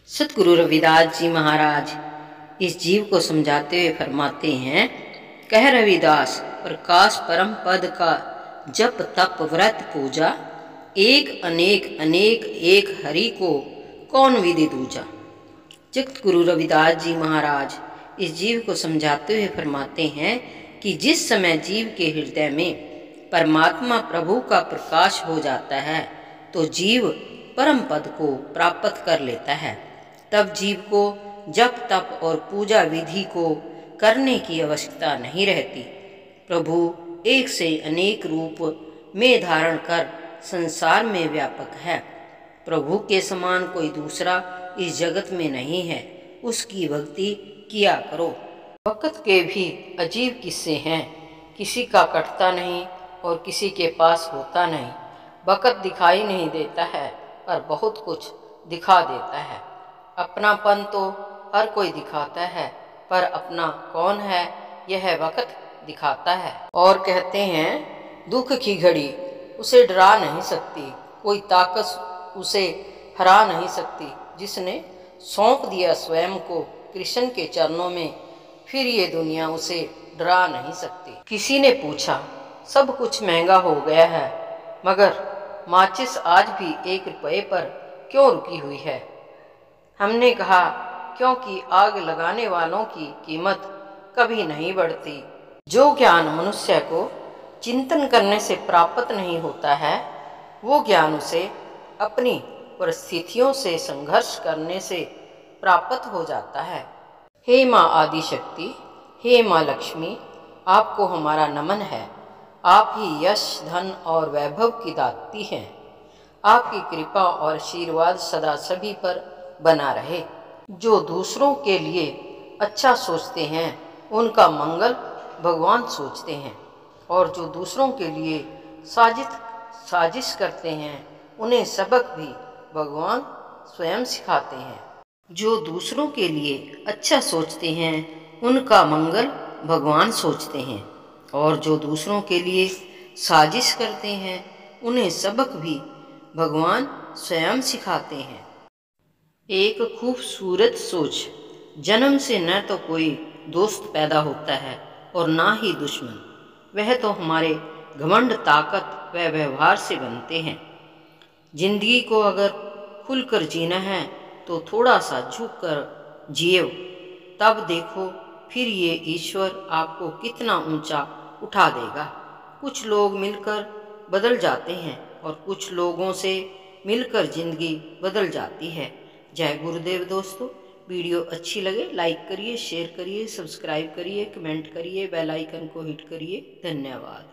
सतगुरु रविदास जी महाराज इस जीव को समझाते हुए फरमाते हैं, कह रविदास प्रकाश परम पद का जप तप व्रत पूजा, एक अनेक अनेक एक हरि को कौन विधि दूजा। जगत गुरु रविदास जी महाराज इस जीव को समझाते हुए फरमाते हैं कि जिस समय जीव के हृदय में परमात्मा प्रभु का प्रकाश हो जाता है तो जीव परम पद को प्राप्त कर लेता है। तब जीव को जप तप और पूजा विधि को करने की आवश्यकता नहीं रहती। प्रभु एक से अनेक रूप में धारण कर संसार में व्यापक है। प्रभु के समान कोई दूसरा इस जगत में नहीं है। उसकी भक्ति किया करो। वक्त के भी अजीब किस्से हैं, किसी का कटता नहीं और किसी के पास होता नहीं। वक्त दिखाई नहीं देता है पर बहुत कुछ दिखा देता है। अपनापन तो हर कोई दिखाता है पर अपना कौन है यह वक्त दिखाता है। और कहते हैं, दुख की घड़ी उसे डरा नहीं सकती, कोई ताकत उसे हरा नहीं सकती। जिसने सौंप दिया स्वयं को कृष्ण के चरणों में, फिर ये दुनिया उसे डरा नहीं सकती। किसी ने पूछा, सब कुछ महंगा हो गया है मगर माचिस आज भी 1 रुपये पर क्यों रुकी हुई है। हमने कहा, क्योंकि आग लगाने वालों की कीमत कभी नहीं बढ़ती। जो ज्ञान मनुष्य को चिंतन करने से प्राप्त नहीं होता है, वो ज्ञान उसे अपनी परिस्थितियों से संघर्ष करने से प्राप्त हो जाता है। हे माँ आदिशक्ति, हे माँ लक्ष्मी, आपको हमारा नमन है। आप ही यश धन और वैभव की दाती हैं। आपकी कृपा और आशीर्वाद सदा सभी पर बना रहे। जो दूसरों के लिए अच्छा सोचते हैं उनका मंगल भगवान सोचते हैं, और जो दूसरों के लिए साजिश करते हैं उन्हें सबक भी भगवान स्वयं सिखाते हैं। जो दूसरों के लिए अच्छा सोचते हैं उनका मंगल भगवान सोचते हैं, और जो दूसरों के लिए साजिश करते हैं उन्हें सबक भी भगवान स्वयं सिखाते हैं। एक खूबसूरत सोच। जन्म से न तो कोई दोस्त पैदा होता है और ना ही दुश्मन। वह तो हमारे घमंड ताकत व व्यवहार से बनते हैं। जिंदगी को अगर खुलकर जीना है तो थोड़ा सा झुक कर जियो, तब देखो फिर ये ईश्वर आपको कितना ऊंचा उठा देगा। कुछ लोग मिलकर बदल जाते हैं और कुछ लोगों से मिलकर जिंदगी बदल जाती है। जय गुरुदेव दोस्तों। वीडियो अच्छी लगे लाइक करिए, शेयर करिए, सब्सक्राइब करिए, कमेंट करिए, बेल आइकन को हिट करिए। धन्यवाद।